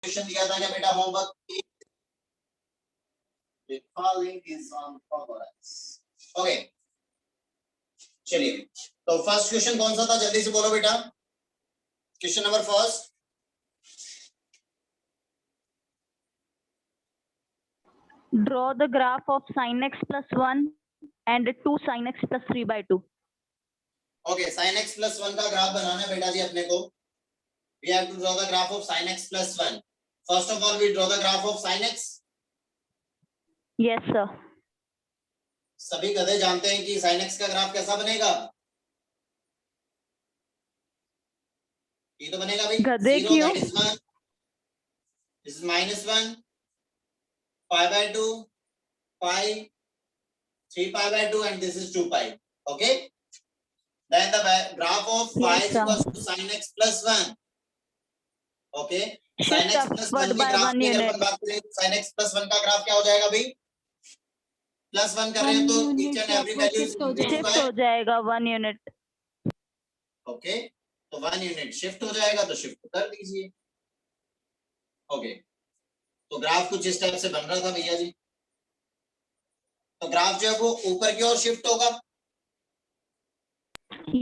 Question दिया था क्या बेटा होमवर्क? ओके चलिए, तो फर्स्ट क्वेश्चन कौन सा था जल्दी से बोलो बेटा। Question number first, Draw the graph of sin x plus 1 and 2 sin x plus 3 by 2. Okay sin x plus 1 का ग्राफ बनाना है बेटा जी अपने को। We have to draw the graph of sin x plus 1. First of all, we draw the graph of sin x. Yes, sir. सभी गधे जानते हैं कि sin x का ग्राफ कैसा बनेगा। ये तो बनेगा भाई गधे 0 क्यों? that is 1, this is -1, pi by 2, pi, 3 pi by 2 and this is 2 pi. Okay, then the graph of pi Yes, is sir. equals to sin x plus 1. Okay, sin Shift x plus 1 upward के by graph 1 की अगर unit. अपन बात करें sin x plus 1 का graph क्या हो जाएगा भाई? +1 कर रहे हैं तो each and every value is increased Shift by, हो जाएगा 1 unit. ओके तो 1 यूनिट शिफ्ट हो जाएगा तो शिफ्ट कर दीजिए। ओके तो ग्राफ कुछ इस टाइप से बन रहा था भैया जी। तो ग्राफ जो है वो ऊपर की ओर शिफ्ट होगा।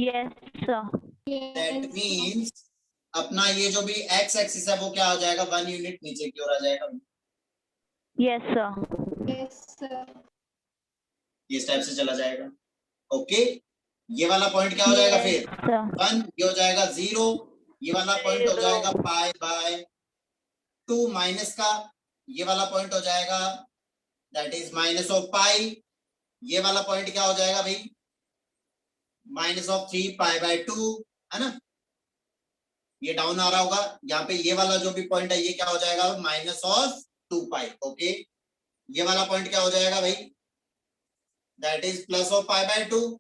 Yes, sir. दैट मींस अपना ये जो भी एक्स एक्सिस है वो क्या आ जाएगा 1 यूनिट नीचे की ओर आ जाएगा। Yes, sir. Yes, sir. ये इस टाइप से चला जाएगा। ओके ये वाला पॉइंट क्या हो जाएगा फिर Yes, sir. 1, ये हो जाएगा 0, ये वाला पॉइंट हो जाएगा पाई बाय 2 माइनस का, ये वाला पॉइंट हो जाएगा दैट इज माइनस ऑफ पाई, ये वाला पॉइंट क्या हो जाएगा भाई माइनस ऑफ 3 पाई बाय 2, है ना। ये डाउन आ रहा होगा यहाँ पे, ये वाला जो भी पॉइंट है ये क्या हो जाएगा माइनस ऑफ 2 पाई। ओके ये वाला पॉइंट क्या हो जाएगा भाई that is plus of pi by 2,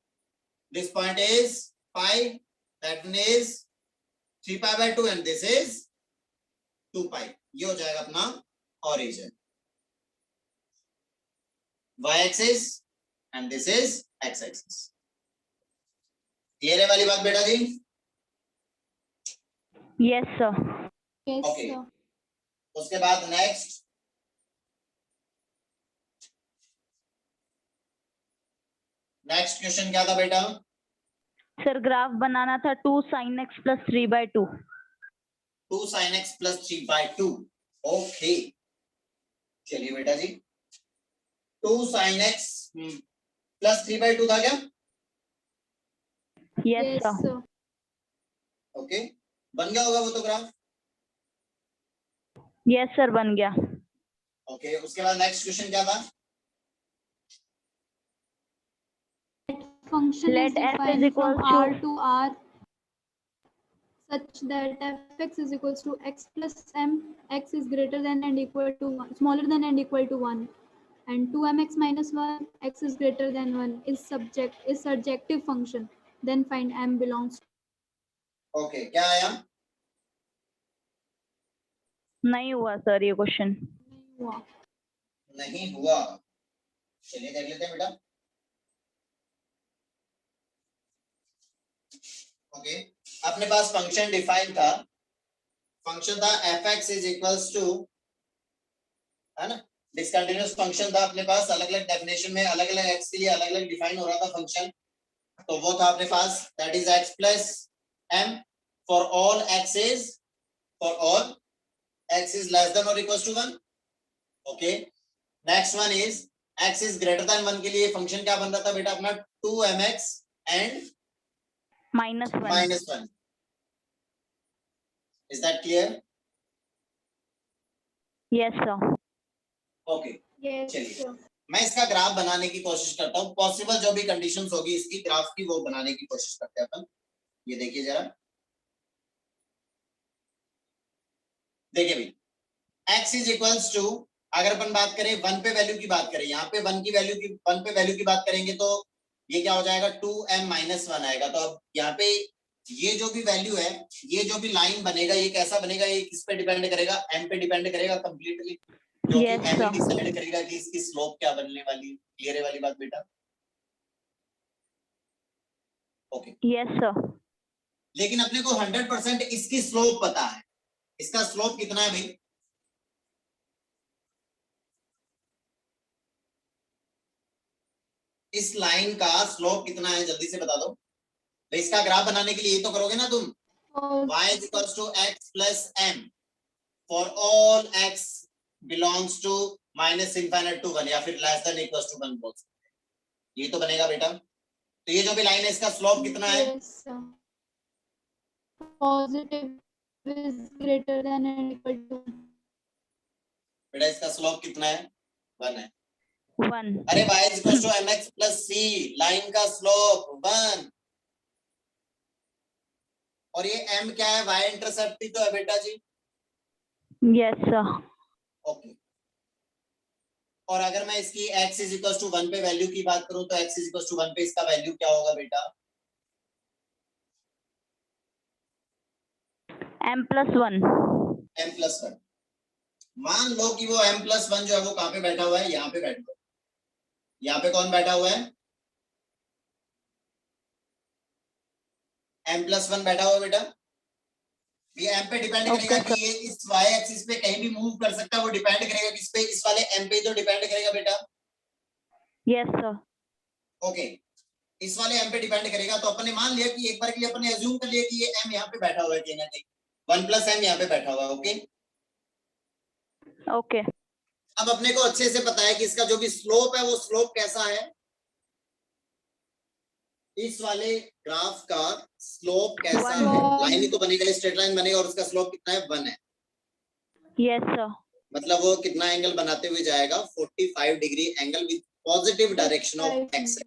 this point is pi, that is 3 pi by 2 and this is 2 पाई। ये हो जाएगा अपना origin y axis and this is x axis. Clear है वाली बात बेटा जी? Yes, sir. Yes, Okay. sir. उसके बाद नेक्स्ट क्वेश्चन क्या था बेटा? सर ग्राफ बनाना था 2 sin x plus 3 by 2. 2 sin x plus 3 by 2। Okay चलिए बेटा जी 2 sin x plus 3 by 2 था क्या? Yes, Yes, sir. sir. Okay बन गया होगा वो तो ग्राफ। Yes, sir. बन गया. ओके उसके बाद नेक्स्ट क्वेश्चन क्या था? Function Let is f is defined equals from to R to R such that fx is equals to x plus m, x is greater than and equal to 1, smaller than and equal to 1, and 2mx minus 1, x is greater than 1 is surjective function. Then find m belongs to. Okay क्या आया? नहीं हुआ sir ये question. Wow. नहीं हुआ। चलिए देख लेते हैं बेटा। ओके अपने पास फंक्शन डिफाइन था, फंक्शन था fx इज इक्वल्स टू, है ना, डिसकंटिन्यूअस फंक्शन था अपने पास, अलग अलग डेफिनेशन में अलग अलग x के लिए अलग अलग डिफाइन हो रहा था फंक्शन। तो वो था अपने पास that is x plus m for all x is less than और equals to 1। Okay next one is x is greater than 1 के लिए फंक्शन क्या बन रहा था बेटा अपना 2mx and -1. Is that clear? Yes, sir. Okay. Yes, चलिए sir. मैं इसका ग्राफ बनाने की कोशिश करता हूँ, पॉसिबल जो भी कंडीशंस होगी इसकी ग्राफ की वो बनाने की कोशिश करते हैं अपन। ये देखिए जरा, देखिए भाई x इज इक्वल्स टू, अगर अपन बात करें 1 पे वैल्यू की बात करें, यहाँ पे 1 पे वैल्यू की बात करेंगे तो ये क्या हो जाएगा 2m-1 आएगा। तो अब यहाँ पे ये जो भी वैल्यू है, ये जो भी लाइन बनेगा ये कैसा बनेगा, ये किस पे डिपेंड करेगा, m पे डिपेंड करेगा कंप्लीटली, क्योंकि Yes, m sir. ही डिसाइड करेगा कि इसकी स्लोप क्या बनने वाली है। क्लियर है वाली बात बेटा? Okay Yes, sir. लेकिन अपने को 100% इसकी स्लोप पता है। इसका स्लोप कितना है भाई? इस लाइन का स्लोप कितना है जल्दी से बता दो। तो इसका ग्राफ बनाने के लिए ये तो करोगे ना तुम, y is equals to x plus m for all x belongs to minus infinite to 1 या फिर less than equals to 1 बोल सकते हैं। ये तो बनेगा बेटा। तो ये जो भी लाइन है इसका स्लोप कितना है? Yes, sir. Positive is greater than and equal to 1. बेटा इसका स्लोप कितना है? 1 है। 1. अरे y is equals to mx plus c, line का स्लोप 1। और ये m क्या है? y इंटरसेप्ट ही तो है बेटा जी। Yes, sir. ओके। और अगर मैं इसकी x is equals to 1 पे वैल्यू की बात करूं तो x is equals to 1 पे इसका वैल्यू क्या होगा बेटा? m plus 1. m plus 1। मान लो कि वो m plus 1 जो है वो कहां पे बैठा हुआ है? यहाँ पे बैठा हुआ है। यहाँ पे कौन बैठा हुआ है? m plus 1 बैठा हुआ है बेटा। ये m पे डिपेंड करेगा कि ये इस y एक्सिस पे कहीं भी मूव कर सकता है, वो डिपेंड करेगा किस पे? इस वाले m पे तो डिपेंड करेगा बेटा। Yes, sir. ओके, इस वाले m पे डिपेंड करेगा। तो अपन ने मान लिया कि एक बार के लिए अपन ने अज्यूम कर लिया कि ये m यहाँ पे बैठा हुआ है कहीं ना कहीं, 1 plus m यहाँ पे बैठा हुआ है। Okay Okay. अब अपने को अच्छे से पता है कि इसका जो भी स्लोप है वो स्लोप कैसा है। इस वाले ग्राफ का स्लोप कैसा है? लाइन ही तो बनेगा, स्ट्रेट लाइन बनेगा और उसका स्लोप कितना है? 1 है। Yes, sir. मतलब वो कितना एंगल बनाते हुए जाएगा? 45 degree angle with positive direction of x.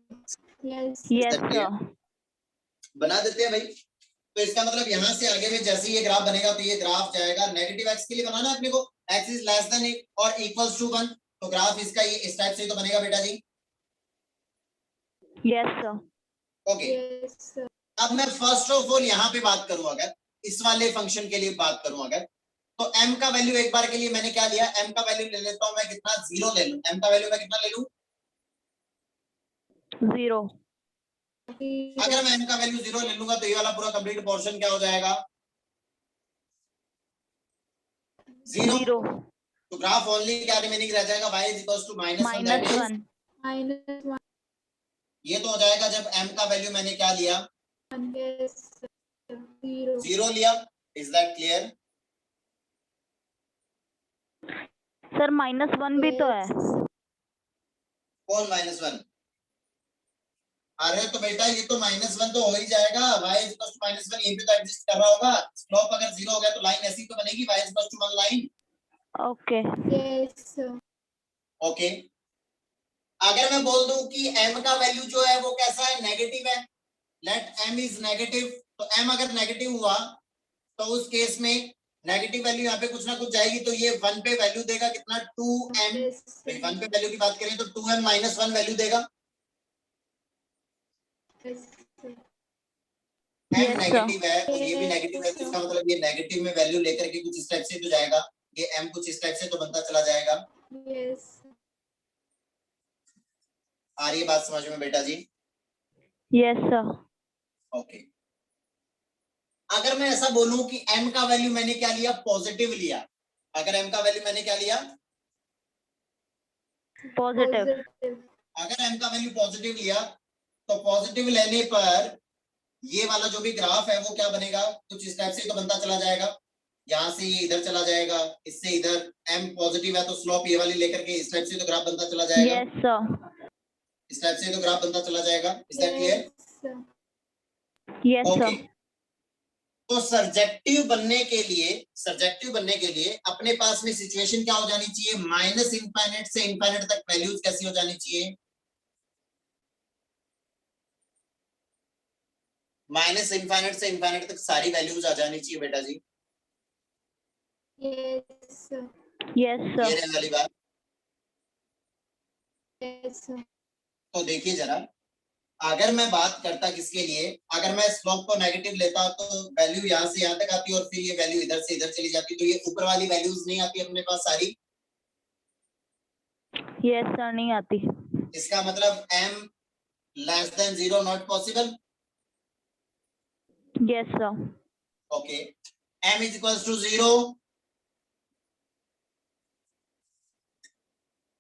Yes. Yes, sir. बना देते हैं भाई। तो इसका मतलब यहाँ से आगे में जैसे ये ग्राफ बनेगा तो ये ग्राफ जाएगा नेगेटिव एक्स के लिए बनाना है अपने को, एक्स इज लेस देन और इक्वल्स टू 1। तो ग्राफ इसका ये इस टाइप से तो बनेगा बेटा जी। Yes, sir. Okay Yes, sir. अब मैं फर्स्ट ऑफ ऑल यहाँ पे बात करूं, अगर इस वाले फंक्शन के लिए बात करूं अगर, तो m का वैल्यू एक बार के लिए मैंने क्या लिया? m का वैल्यू ले लेता हूं मैं कितना? 0 ले लूं। m का वैल्यू मैं कितना ले लूं? 0. अगर मैं m का वैल्यू 0 ले लूंगा तो ये वाला पूरा कंप्लीट पोर्शन क्या हो जाएगा? 0। तो ग्राफ ओनली क्या रिमेनिंग रह जाएगा? y is equals to -1 that is -1. -1. ये तो हो जाएगा जब m का वैल्यू मैंने क्या लिया? Yes, sir. 0. 0 लिया। Is that clear? सर -1 भी तो है। कौन -1? अरे तो बेटा ये तो -1 तो हो ही जाएगा। y is equals to -1 ये भी तो एग्जिस्ट कर रहा होगा। स्लोप अगर 0 हो गया तो लाइन ऐसी तो बनेगी, y is equals to 1 line. Okay. Yes, sir. Okay अगर मैं बोल दूं कि m का वैल्यू जो है वो कैसा है? नेगेटिव है। Let m is negative. तो m अगर नेगेटिव हुआ तो उस केस में नेगेटिव वैल्यू यहाँ पे कुछ ना कुछ जाएगी, तो ये 1 पे वैल्यू देगा कितना? 2m। Yes, तो sir. 1 पे वैल्यू की बात करें तो 2m -1 वैल्यू देगा। Yes, sir. m Yes, negative है और ये भी Yes, नेगेटिव है, तो sir. इसका मतलब ये नेगेटिव में वैल्यू लेकर के कुछ इस टाइप से तो जाएगा। ये m कुछ इस टाइप से तो बनता चला जाएगा। Yes. आ रही है बात समझ में बेटा जी? Yes sir. ओके अगर मैं ऐसा बोलूं कि m का वैल्यू मैंने क्या लिया? पॉजिटिव लिया। अगर m का वैल्यू मैंने क्या लिया? पॉजिटिव। अगर m का वैल्यू पॉजिटिव लिया तो पॉजिटिव लेने पर ये वाला जो भी ग्राफ है वो क्या बनेगा? कुछ इस टाइप से तो बनता चला जाएगा। यहाँ से ये इधर चला जाएगा, इससे इधर m पॉजिटिव है तो स्लोप ये वाली लेकर के इस टाइप से तो ग्राफ बनता चला जाएगा। Yes sir. इस टाइप से तो ग्राफ बनता चला जाएगा। Is that clear? Yes okay sir. तो सर्जेक्टिव बनने के लिए अपने पास में सिचुएशन क्या हो जानी चाहिए? माइनस इनफाइनाइट से इनफाइनाइट तक वैल्यूज कैसी हो जानी चाहिए? माइनस इनफाइनाइट से इनफाइनाइट तक सारी वैल्यूज आ जानी चाहिए बेटा जी। Yes, sir. यस ये सर। रहने वाली बात। Yes, sir. तो देखिए जरा, अगर मैं बात करता किसके लिए, अगर मैं स्लोप को नेगेटिव लेता तो वैल्यू यहाँ से यहाँ तक आती और फिर ये वैल्यू इधर से इधर चली जाती, तो ये ऊपर वाली वैल्यूज नहीं आती अपने पास सारी। यस सर नहीं आती। इसका मतलब m less than 0 not possible. Yes sir. Okay m is equals to 0।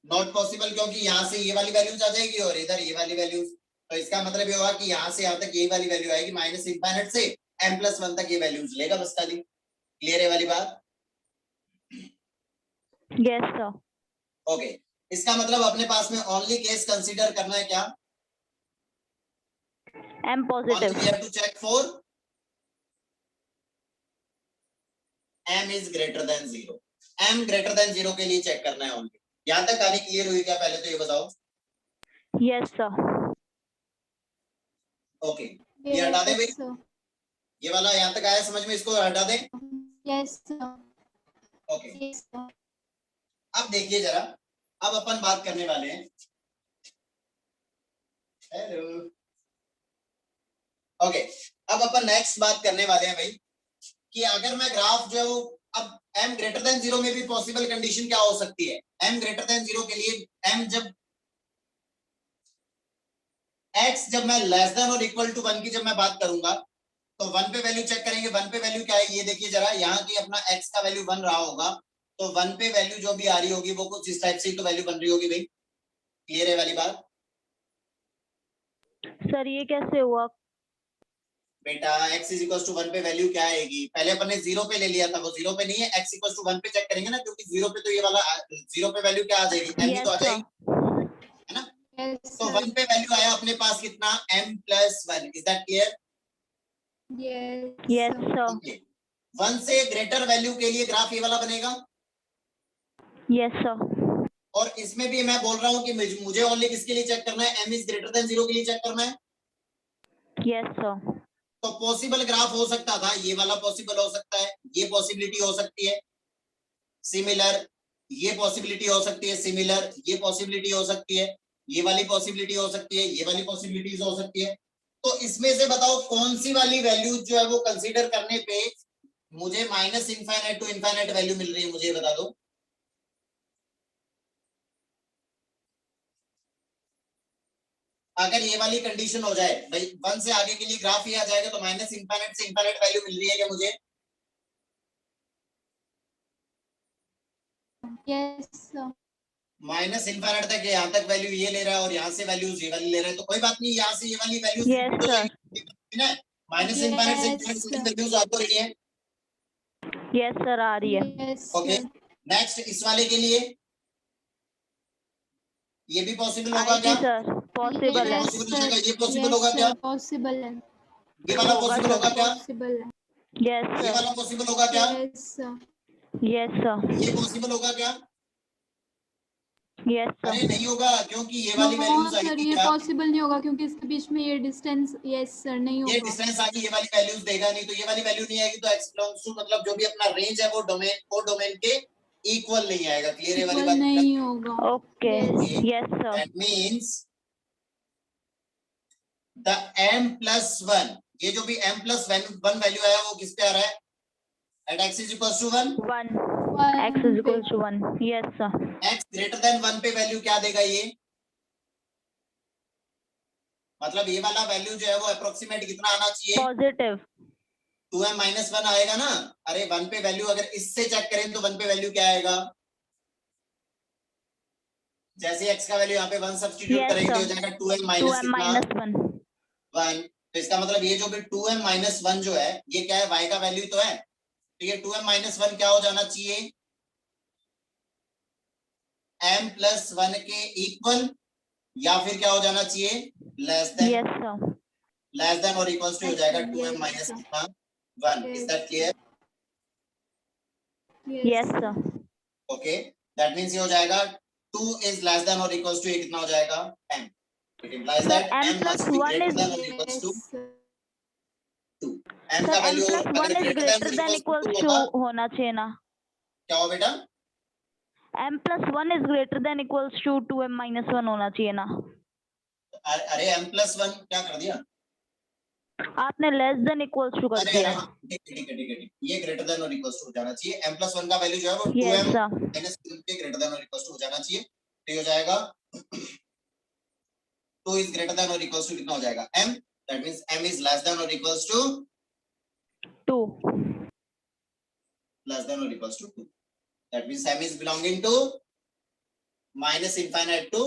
Not possible, क्योंकि यहाँ से ये वाली वैल्यूज आ जाएगी और इधर ये वाली वैल्यूज, तो इसका मतलब ये होगा कि यहाँ से यहाँ तक यही वाली वैल्यू आएगी, माइनस इंफाइनाइट से m+1 तक ये वैल्यूज लेगा बस खाली। क्लियर है वाली बात? Yes, sir. ओके, इसका मतलब अपने पास में ओनली केस कंसीडर करना है क्या? M positive. Only we have to check for m is greater than 0. m greater than 0 के लिए चेक करना है ओनली। यहाँ तक कहानी क्लियर हुई क्या? पहले तो ये बताओ। Yes, sir. ओके, ये हटा दे भाई, Yes, sir. ये वाला यहाँ तक आया समझ में, इसको हटा दे। Yes, sir. Okay, Yes, sir. अब देखिए जरा, अब अपन बात करने वाले हैं, हेलो, ओके, अब अपन नेक्स्ट बात करने वाले हैं भाई कि अगर मैं ग्राफ जो, अब m ग्रेटर देन 0 में भी पॉसिबल कंडीशन क्या हो सकती है? m ग्रेटर देन 0 के लिए m जब x जब मैं लेस देन और इक्वल टू 1 की जब मैं बात करूंगा तो 1 पे वैल्यू चेक करेंगे। 1 पे वैल्यू क्या है ये देखिए जरा, यहाँ की अपना x का वैल्यू 1 रहा होगा, तो 1 पे वैल्यू जो भी आ रही होगी वो कुछ इस टाइप से ही तो वैल्यू बन रही होगी भाई। क्लियर है वाली बात? सर ये कैसे हुआ? बेटा x इज इक्वल टू 1 पे वैल्यू क्या आएगी? पहले अपन ने 0 पे ले लिया था, वो 0 पे नहीं है, x इक्वल टू 1 पे चेक करेंगे ना, क्योंकि 0 पे तो ये वाला 0 पे वैल्यू क्या आ जाएगी? m ही Yes, तो आ sir. जाएगी, है ना? Yes, तो sir. 1 पे वैल्यू आया अपने पास कितना? m+1। Is that clear? Yes. Yes, sir. sir. Okay, 1 से ग्रेटर वैल्यू के लिए ग्राफ ये वाला बनेगा, Yes, sir. और इसमें भी मैं बोल रहा हूँ कि मुझे ओनली किसके लिए चेक करना है? m इज ग्रेटर देन 0 के लिए चेक करना है। Yes, sir. तो पॉसिबल ग्राफ हो सकता था, ये वाला पॉसिबल हो सकता है, ये पॉसिबिलिटी हो सकती है, सिमिलर ये पॉसिबिलिटी हो सकती है, सिमिलर ये पॉसिबिलिटी हो सकती है, ये वाली पॉसिबिलिटी हो सकती है, ये वाली पॉसिबिलिटीज हो सकती है। तो इसमें से बताओ कौन सी वाली वैल्यू जो है वो कंसीडर करने पे मुझे minus infinite to infinite value मिल रही है, मुझे बता दो। अगर ये वाली कंडीशन हो जाए भाई, 1 से आगे के लिए ग्राफ ही आ जाएगा तो माइनस इनफाइनाइट से इनफाइनाइट वैल्यू मिल रही है क्या मुझे? Yes, sir. माइनस इनफाइनाइट तक यहाँ तक वैल्यू ये ले रहा है और यहाँ से वैल्यूज ये वाली ले रहा है, तो कोई बात नहीं, यहाँ से ये वाली वैल्यूज Yes, रिपीट हो sir. जाएगी ना। माइनस इनफाइनाइट से Yes, इनफाइनाइट sir. वैल्यूज आ तो रही है। Yes, sir. आ रही है. Yes, okay, sir. नेक्स्ट इस वाले के लिए ये भी पॉसिबल होगा IT क्या? sir. ये Possible भी है. Yes, पॉसिबल हो sir. जाएगा, ये पॉसिबल Yes, होगा क्या? sir. Possible है. ये वाला होगा पॉसिबल sir. होगा क्या? Possible है. Yes, ये sir. वाला पॉसिबल होगा क्या? Yes, sir. Yes, sir. ये पॉसिबल होगा क्या? Yes, sir. अरे नहीं होगा, क्योंकि ये No, वाली वैल्यूज sir. आएगी ये क्या? possible नहीं होगा क्योंकि इसके बीच में ये distance. Yes, sir. नहीं ये होगा. डिस्टेंस आगे ये वाली वैल्यूज देगा नहीं, तो ये वाली वैल्यू नहीं आएगी, तो x बिलोंग्स टू मतलब जो भी अपना रेंज है वो डोमेन के इक्वल नहीं आएगा। क्लियर है वाली Equal बात? नहीं होगा. Okay. Yes. Yes, sir. That means the m+1, ये जो भी m+1 वैल्यू आया वो किस पे आ रहा है? At x is equal to 1। 1. One X is equal पे. to 1. Yes, sir. x greater than 1 पे वैल्यू क्या देगा ये? मतलब ये वाला वैल्यू जो है वो अप्रोक्सीमेट कितना आना चाहिए? Positive. 2m-1 आएगा ना। अरे 1 पे वैल्यू अगर इससे चेक करें तो 1 पे वैल्यू क्या आएगा? जैसे x का वैल्यू यहाँ पे 1 सब्स्टिट्यूट Yes, करेंगे तो हो sir. जाएगा 2m 2m कितना? minus 1. 1। तो इसका मतलब ये जो भी 2m-1 जो है ये क्या है? y का वैल्यू तो है, तो ये 2m-1 क्या हो जाना चाहिए? m+1 के इक्वल, या फिर क्या हो जाना चाहिए? Less than. Yes, sir. Less than और इक्वल्स टू हो जाएगा Yes, 2m माइनस sir. कितना? 1। Is that clear? Yes, sir. Okay, that means ये हो जाएगा 2 इज लेस देन और इक्वल्स टू ये कितना हो जाएगा? m। It implies Sir, that m m plus must be 1 greater is than और equals to Yes, sir. 2। m sir का m वैल्यू plus 1 अगर is ग्रेटर देन greater और than equals to equals 2 to होगा होना चाहिए ना. क्या हो बेटा? m plus 1 is greater than equals to 2m minus 1 होना चाहिए ना. अरे m+1 क्या कर दिया? आपने लेस देन इक्वल्स टू कर अरे दिया. हाँ, ठीक है, ये ग्रेटर देन और इक्वल्स टू हो जाना चाहिए। m+1 का वैल्यू जो है वो Yes, 2m sir. माइनस 1 के ग्रेटर देन और इक्वल्स टू हो जाना चाहिए। तो ये हो जाएगा 2 इज ग्रेटर देन और इक्वल्स टू कितना हो जाएगा? m। That means m is less than और इक्वल्स टू 2. लेस देन और equals to 2। That means m is belonging to minus infinite to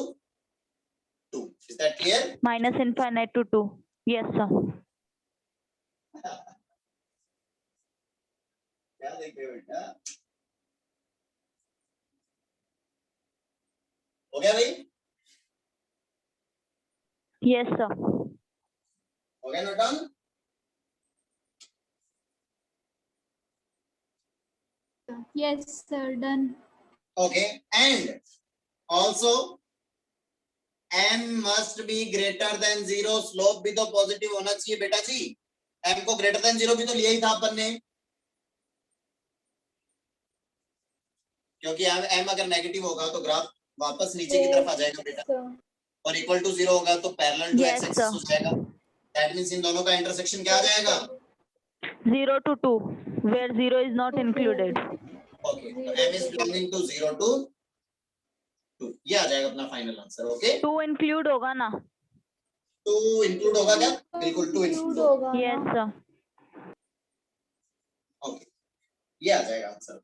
2. Is that clear? Minus infinite to 2. Yes, sir. क्या देख रहे हो बेटा? हो गया भाई? Yes, sir. हो गया note down? Yes, sir. Done. Okay, and also m must be greater than 0. Slope भी तो पॉजिटिव होना चाहिए बेटा जी. m को ग्रेटर देन 0 भी तो लिया ही था अपन ने, क्योंकि m अगर नेगेटिव होगा तो ग्राफ वापस नीचे की तरफ आ जाएगा बेटा, Sir. और इक्वल टू 0 होगा तो parallel to Yes, x axis sir. हो जाएगा. दैट मींस इन दोनों का इंटरसेक्शन क्या आ जाएगा? 0 to 2, where 0 is not included. Okay, तो m is belonging to 0 to 2. ये आ जाएगा अपना फाइनल आंसर. ओके, 2 include होगा ना? 2 इंक्लूड होगा क्या? बिल्कुल 2 इंक्लूड होगा. Yes, sir. ओके, ये आ जाएगा आंसर.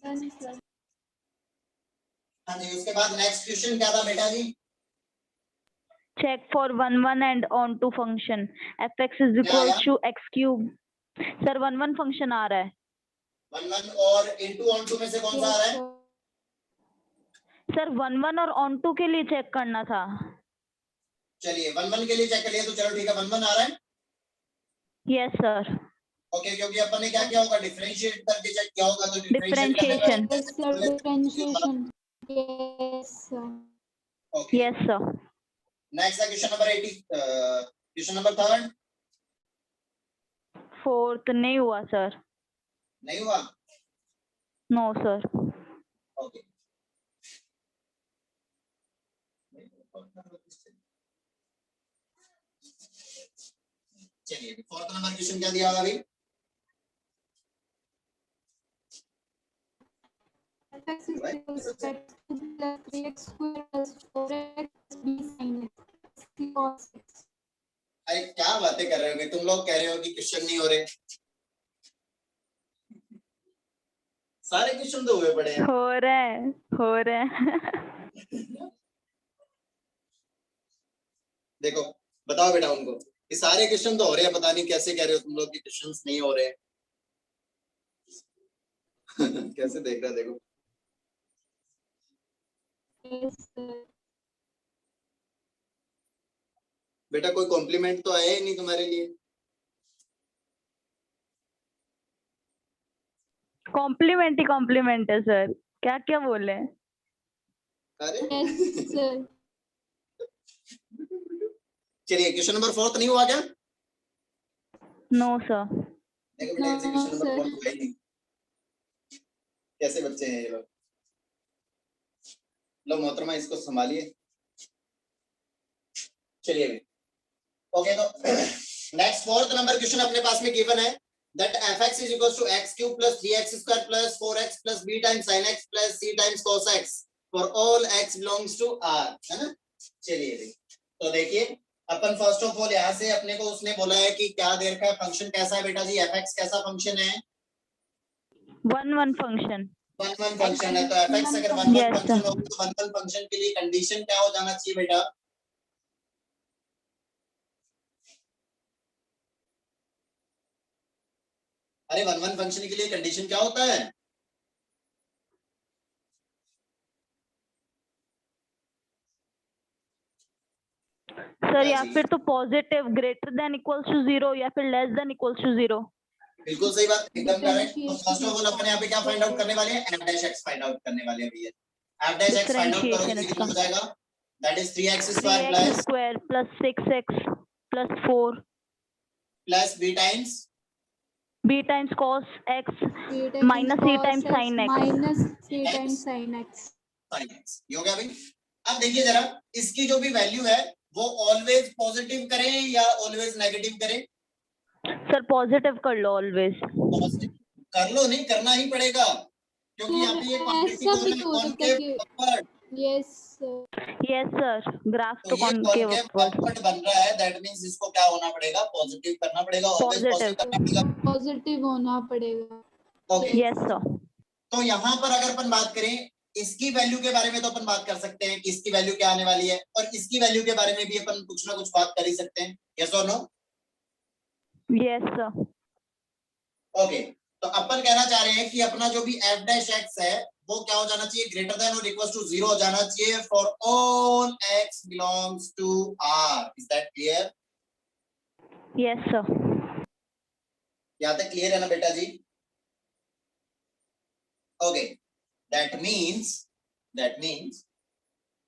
Done, sir. हाँ जी, उसके बाद नेक्स्ट क्वेश्चन क्या था बेटा जी? Check for 1 1 and onto function. fx is क्या equal आया? to x cube. Sir, 1 1 function आ रहा है. 1 1 और इनटू ऑन टू में से कौन सा आ रहा है? सर 1 1 और onto के लिए चेक करना था. चलिए 1 1 के लिए चेक कर लिया, तो चलो ठीक है, 1 1 आ रहा है. Yes, sir. ओके, क्योंकि अपन ने क्या किया होगा? डिफरेंशिएट करके चेक किया होगा, तो डिफरेंशिएट करने Differentiation. Yes, sir. Differentiation. Yes, sir. Okay, Yes, sir. Next है question number 80. Question number 3 Fourth नहीं हुआ सर. नहीं हुआ. No, sir. ओके, चलिए फोर्थ नंबर क्वेश्चन क्या दिया होगा अभी? fx is equal to x plus 3x square plus 4x plus b sin x cos x. अरे क्या बातें कर रहे हो? तुम लोग कह रहे हो कि क्वेश्चन नहीं हो रहे. सारे क्वेश्चन तो हुए पड़े हैं. हो रहा है. देखो बताओ बेटा उनको, ये सारे क्वेश्चन तो हो रहे हैं, पता नहीं कैसे कह रहे हो तुम लोग कि क्वेश्चंस नहीं हो रहे. कैसे देख रहा है देखो. Yes, sir. बेटा कोई कॉम्प्लीमेंट तो आया ही नहीं तुम्हारे लिए. कॉम्प्लीमेंट है सर. क्या क्या बोले? अरे Yes, sir. चलिए क्वेश्चन नंबर 4 नहीं हुआ क्या? No sir. देखो बेटा इनसे क्वेश्चन No, नंबर sir. 4 हुआ ही नहीं. कैसे बच्चे हैं ये लोग. लो मोहतरमा इसको संभालिए. चलिए ओके, तो नेक्स्ट फोर्थ नंबर क्वेश्चन अपने पास में गिवन है that fx is equals to x cube plus 3x square plus 4x plus b times sin x plus c times cos x for all x belongs to r, है ना. चलिए भाई, तो देखिए अपन first of all यहाँ से अपने को उसने बोला है कि क्या दे रखा है, फंक्शन कैसा है बेटा जी? fx कैसा फंक्शन है? 1 1 फंक्शन. 1 1 फंक्शन है, तो fx अगर 1 1 Yes, फंक्शन sir. होगा तो 1 1 फंक्शन के लिए कंडीशन क्या हो जाना चाहिए बेटा? अरे 1 1 फंक्शन के लिए कंडीशन क्या होता है? सर या फिर तो positive greater than equals to 0 या फिर लेस देन इक्वल्स टू 0. बिल्कुल सही बात, एकदम करेक्ट. तो फर्स्ट ऑफ ऑल अपन यहाँ पे क्या फाइंड आउट करने वाले हैं? f dash x find out करने वाले हैं भैया. f dash x find out करोगे तो कितना हो जाएगा? That is 3x square 3x square plus 6x plus 4 plus b times b times cos x C times minus c cos times x sin x. minus C times sin x. sin x. ये हो गया भाई. अब देखिए जरा, इसकी जो भी वैल्यू है वो ऑलवेज पॉजिटिव करें या ऑलवेज नेगेटिव करें? सर पॉजिटिव कर लो ऑलवेज. पॉजिटिव कर लो, नहीं करना ही पड़ेगा, क्योंकि यहाँ पे ये क्वांटिटी ऐसा भी तो हो सकता है कि concave upward Yes, sir. Yes sir, graph तो तो ये concave कॉन्केव upward. अपवर्ड बन रहा है, दैट मींस इसको क्या होना पड़ेगा, पॉजिटिव करना पड़ेगा, ऑलवेज पॉजिटिव Positive. करना पड़ेगा। पॉजिटिव होना पड़ेगा। Okay, Yes sir. तो यहाँ पर अगर अपन बात करें इसकी वैल्यू के बारे में, तो अपन बात कर सकते हैं कि इसकी वैल्यू क्या आने वाली है, और इसकी वैल्यू के बारे में भी अपन कुछ ना कुछ बात कर ही सकते हैं। यस और नो? Yes sir. ओके, तो अपन कहना चाह रहे हैं कि अपना जो भी f डैश x है वो क्या हो जाना चाहिए, ग्रेटर देन और इक्वल टू 0 हो जाना चाहिए for all x belongs to r। Is that clear? Yes sir. यहाँ तक क्लियर है ना बेटा जी? ओके, दैट मीन्स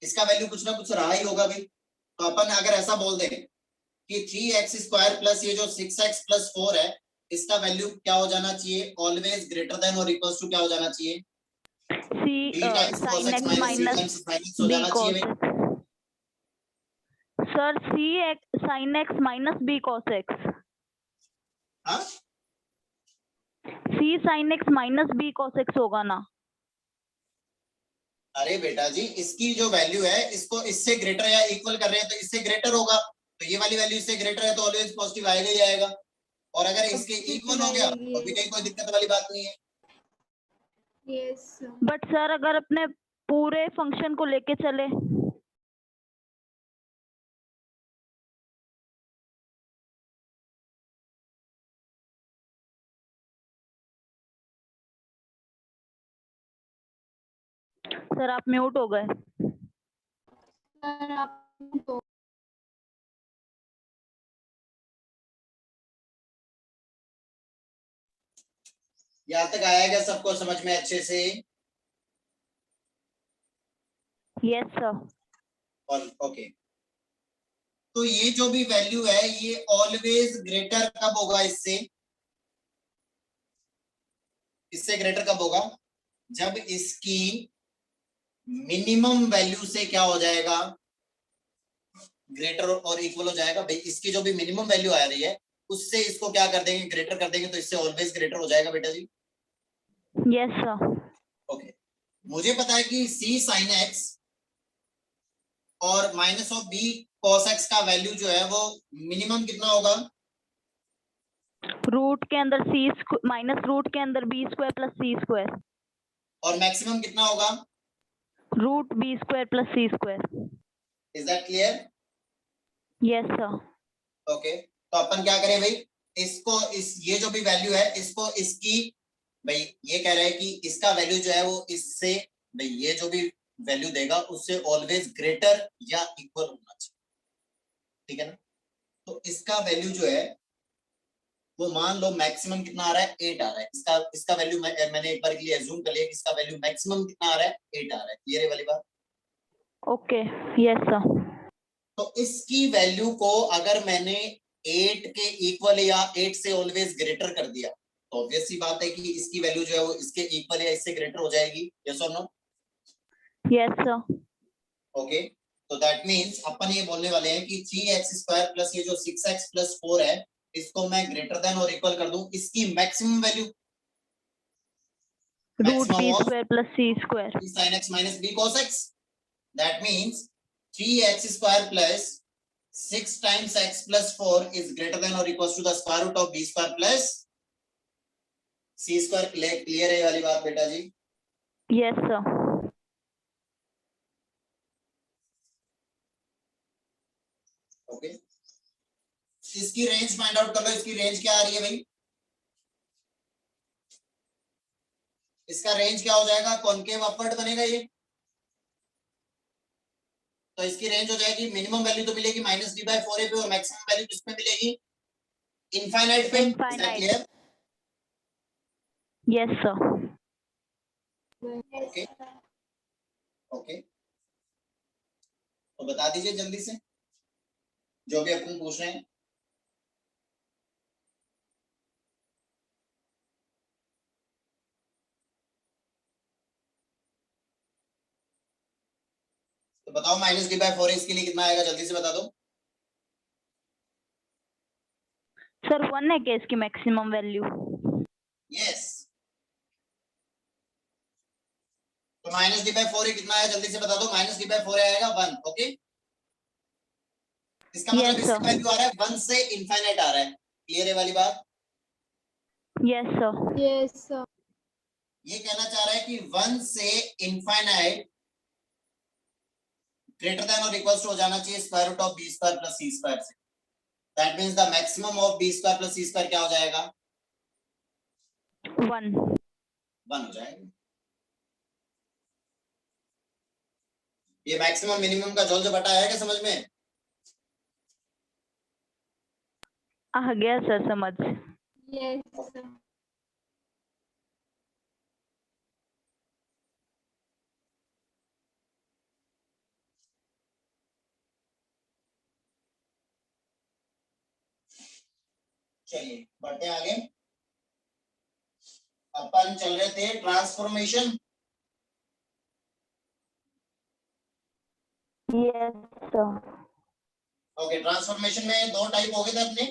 इसका वैल्यू कुछ ना कुछ रहा ही होगा भाई। तो अपन अगर ऐसा बोल दें कि 3x² प्लस ये जो 6x प्लस 4 है, इसका वैल्यू क्या हो जाना चाहिए, ऑलवेज ग्रेटर देन और इक्वल टू क्या हो जाना चाहिए, C b times cos sin x x minus c minus times sin x हो b जाना चाहिए cos भाई। x. Sir, C x sin x minus b cos x. हाँ, C sin x minus b cos x होगा ना? अरे बेटा जी, इसकी जो वैल्यू है इसको इससे ग्रेटर या इक्वल कर रहे हैं तो इससे ग्रेटर होगा, तो ये वाली वैल्यू इससे ग्रेटर है तो ऑलवेज पॉजिटिव आएगा ही आएगा, और अगर इसके इक्वल हो गया तो भी कोई दिक्कत वाली बात नहीं है। Yes, sir. बट सर अगर अपने पूरे फंक्शन को लेके चले, सर आप म्यूट हो गए। सर आप यहाँ तक आया क्या सबको समझ में अच्छे से? Yes sir. और ओके, तो ये जो भी वैल्यू है ये ऑलवेज ग्रेटर कब होगा, इससे ग्रेटर कब होगा, जब इसकी मिनिमम वैल्यू से क्या हो जाएगा, ग्रेटर और इक्वल हो जाएगा भाई। इसकी जो भी मिनिमम वैल्यू आ रही है उससे इसको क्या कर देंगे, ग्रेटर कर देंगे, तो इससे ऑलवेज ग्रेटर हो जाएगा बेटा जी। Yes sir. ओके, मुझे पता है कि c sin x और minus of b cos x का वैल्यू जो है वो मिनिमम कितना होगा, रूट के अंदर c माइनस रूट के अंदर b square plus c square, और मैक्सिमम कितना होगा, root b square plus c square. Is that clear? Yes sir. Okay, तो अपन क्या करें भाई, इसको ये जो भी वैल्यू है इसको इसकी, भाई ये कह रहा है कि इसका वैल्यू जो है वो इससे, भाई ये जो भी वैल्यू देगा उससे ऑलवेज ग्रेटर या इक्वल होना चाहिए, ठीक है ना। तो इसका वैल्यू जो है वो मान लो मैक्सिमम कितना आ रहा है, 8 आ रहा है। इसका वैल्यू मैंने एक बार के लिए अज्यूम कर लिया कि इसका वैल्यू मैक्सिमम कितना आ रहा है, 8 आ रहा है। क्लियर है वाली बात? Okay yes sir. तो इसकी वैल्यू को अगर मैंने 8 के इक्वल या 8 से ऑलवेज ग्रेटर कर दिया तो ऑब्वियस सी बात है कि इसकी वैल्यू जो है वो इसके इक्वल या इससे ग्रेटर हो जाएगी। यस और नो? Yes sir. ओके, तो दैट मींस अपन ये बोलने वाले हैं कि 3x² प्लस ये जो 6x प्लस 4 है इसको मैं ग्रेटर देन और इक्वल कर दूं इसकी maximum value, root maximum b of square plus c square. sin x minus b cos x, that means 3x² plus 6 times x plus 4 is greater than or equals to the square root of b square plus c square। Clear है वाली बात बेटा जी? Yes sir. Okay, इसकी range find out कर लो, इसकी range क्या आ रही है भाई, इसका रेंज क्या हो जाएगा, कॉनकेव अपवर्ड बनेगा ये, तो इसकी रेंज हो जाएगी, मिनिमम वैल्यू तो मिलेगी -d/4a पे और मैक्सिमम वैल्यू किस पे मिलेगी, इनफाइनाइट पे। Infinite. Yes sir. Okay okay, तो बता दीजिए जल्दी से जो भी अपन पूछ रहे हैं। तो बताओ -d/4 इसके लिए कितना आएगा, जल्दी से बता दो। सर 1 है क्या इसकी मैक्सिमम वैल्यू? यस, तो माइनस डी बाई 4 ये कितना है जल्दी से बता दो, माइनस डी बाई 4 आएगा 1। ओके, इसका मतलब Yes, इसका sir. वैल्यू आ रहा है 1 से इनफाइनाइट आ रहा है। क्लियर है वाली बात? Yes, sir. Yes, sir. ये कहना चाह रहा है कि 1 से इनफाइनाइट ग्रेटर देन और इक्वल टू हो जाना चाहिए square root of b square plus c square से। That means the maximum of b square plus c square क्या हो जाएगा? 1. 1 हो जाएगा। ये मैक्सिमम मिनिमम का जोल जो बटा है क्या समझ में? आ गया सर समझ। Yes, sir. चलिए बढ़ते हैं आगे। अपन चल रहे थे transformation. Yes, sir. Okay, transformation में दो टाइप हो गए थे अपने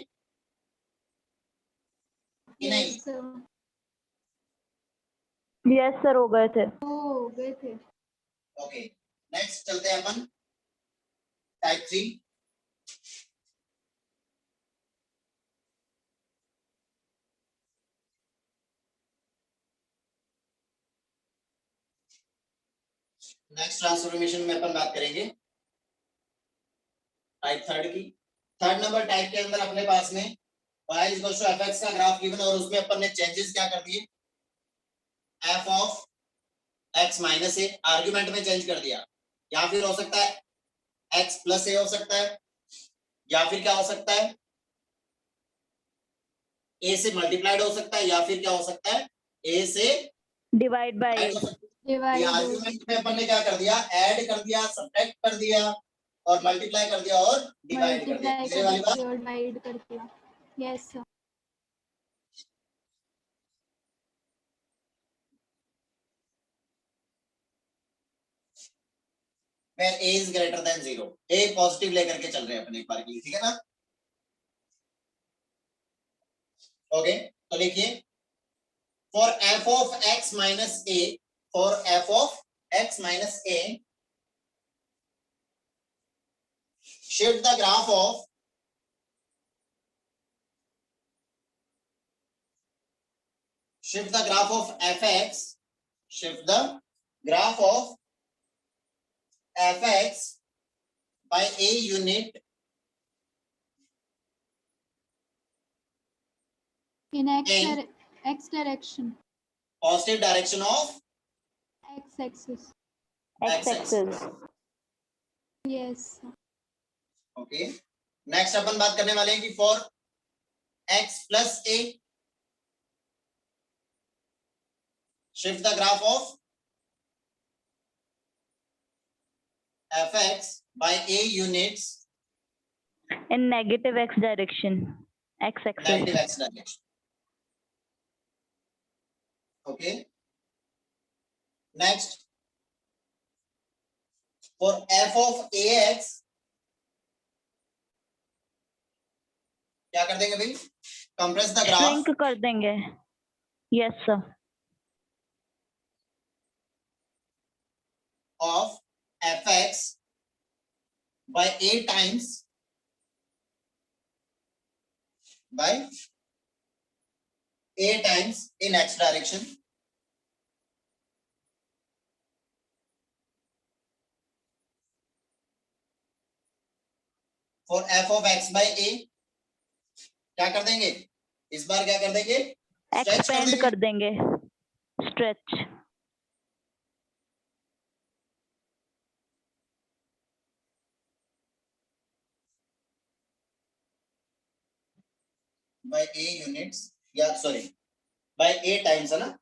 कि नहीं? Yes, sir. Yes, sir हो गए थे। हो गए थे। ओके, नेक्स्ट चलते हैं अपन टाइप 3। नेक्स्ट ट्रांसफॉर्मेशन में अपन बात करेंगे टाइप थर्ड की। थर्ड नंबर टाइप के अंदर अपने पास में y इक्वल्स टू fx का ग्राफ गिवन और उसमें अपन ने चेंजेस क्या कर दिए? f of x minus a argument में चेंज कर दिया, या फिर हो सकता है x प्लस ए हो सकता है, या फिर क्या हो सकता है a से मल्टीप्लाइड हो सकता है, या फिर क्या हो सकता है a से डिवाइड बाय divide हो सकता है। ये Divide. आर्गुमेंट में अपन ने क्या कर दिया? ऐड कर दिया, सब्ट्रैक्ट कर दिया और मल्टीप्लाई कर दिया और डिवाइड कर दिया। Multiply क्लियर वाली बात? करके और divide करके। Yes, sir. where a is greater than 0, a positive लेकर के चल रहे हैं अपन एक बार के लिए, ठीक है ना? ओके, तो लिखिए for f of x minus a, for f of x minus a, shift the graph of fx, shift the graph of fx by a unit In x, in x direction. positive direction of X axis. x axis। Yes, sir. Okay, next अपन बात करने वाले हैं कि for x plus a, shift the graph of fx by a units in negative x direction, x axis। negative x direction. Okay, next for f of ax क्या कर देंगे भाई? कंप्रेस द ग्राफ श्रिंक कर देंगे। Yes sir. of fx by a times in x direction for f of x by a क्या कर देंगे? इस बार क्या कर देंगे? स्ट्रेच कर एक्सपेंड देंगे। कर देंगे। स्ट्रेच। by a units या सॉरी by a times है ना,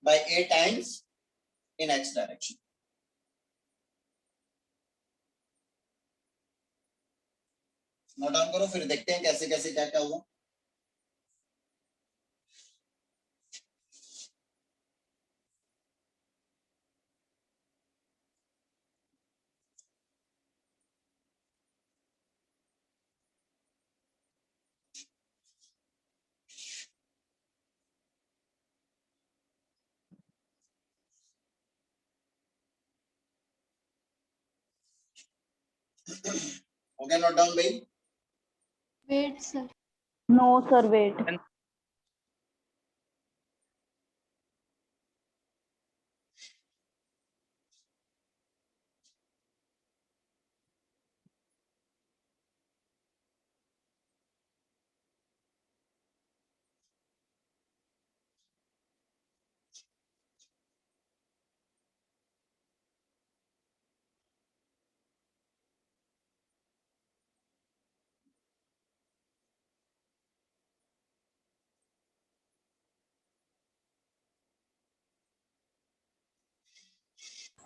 by a times in x direction। Note down करो, फिर देखते हैं कैसे कैसे क्या क्या हुआ। हो गया नोट डाउन भाई? Wait, sir. No, sir, wait.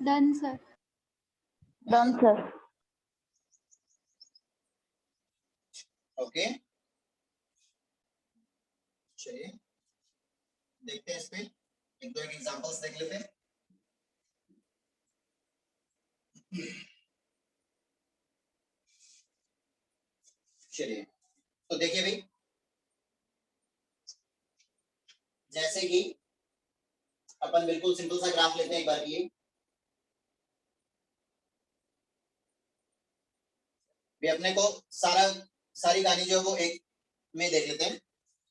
Done, sir. Done, sir. Okay, चलिए देखते हैं इस पे एक दो एग्जांपल्स देख लेते हैं। चलिए तो देखिए भाई, जैसे कि अपन बिल्कुल सिंपल सा ग्राफ लेते हैं एक बार ये भी, अपने को सारी कहानी जो है वो एक में देख लेते हैं।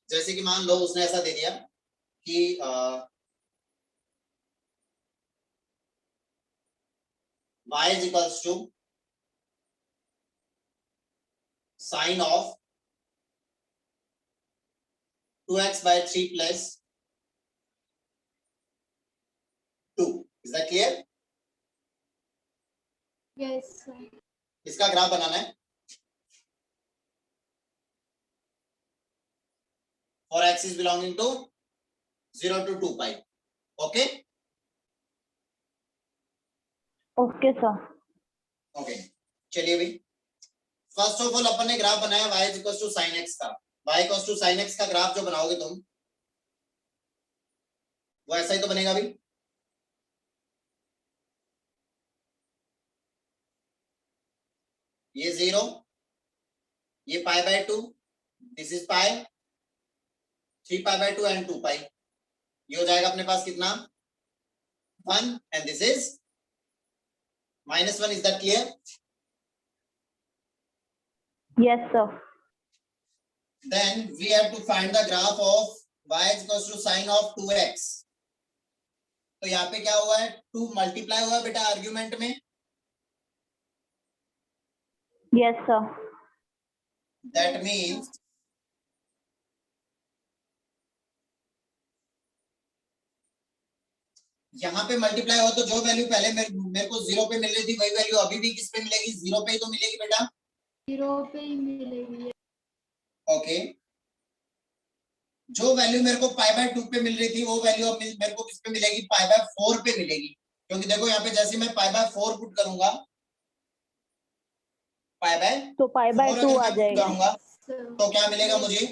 जैसे कि मान लो उसने ऐसा दे दिया कि y is equals to sine of 2x by 3 plus 2. Is that clear? Yes, sir. इसका ग्राफ बनाना है for x is belonging to 0 to 2 pi. Okay? Okay, sir. Okay. चलिए भाई, फर्स्ट ऑफ ऑल अपन ने ग्राफ बनाया y is equals to sin x का। y equals to sin x का graph जो बनाओगे तुम, वो ऐसा ही तो बनेगा भाई। ये 0, ये pi by 2, this is pi, 3 pi by 2 and 2 पाई। ये हो जाएगा अपने पास कितना, 1, and this is -1. Is that clear? Yes, sir. Then we have to find the graph of y is equals to sin of 2x. तो यहाँ पे क्या हुआ है, 2 मल्टीप्लाई हुआ है बेटा आर्ग्यूमेंट में। Yes, sir. That means यहाँ पे मल्टीप्लाई हो तो जो वैल्यू पहले मेरे को 0 पे मिल रही थी वही वैल्यू अभी भी किस पे मिलेगी, 0 पे ही तो मिलेगी बेटा। 0 पे ही मिलेगी। ओके, जो वैल्यू मेरे को पाई बाय 2 पे मिल रही थी वो वैल्यू अब मेरे को किस पे मिलेगी, पाई बाय 4 पे मिलेगी। क्योंकि देखो यहाँ पे जैसे मैं पाई बाय 4 पुट करूंगा, पाई बाय तो पाई बाय 2 आ जाएगा। करूंगा तो क्या मिलेगा मुझे,